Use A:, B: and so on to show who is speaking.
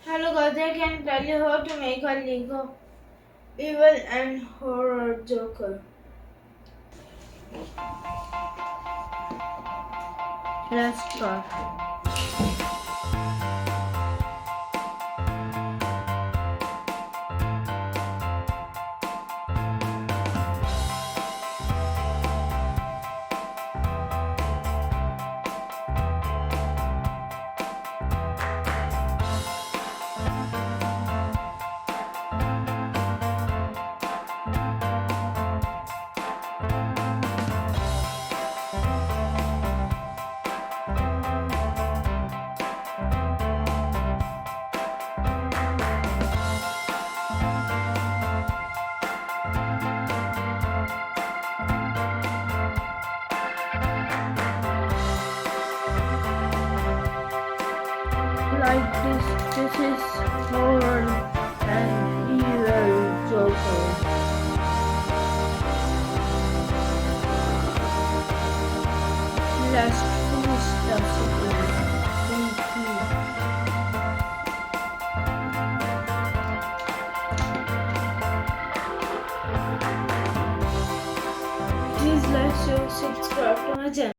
A: Hello guys, I can tell you how to make a Lego evil and horror joker. Let's start. Like this is horror and evil joker. Let's finish the sequence. Thank you. Please like, share, subscribe to my channel.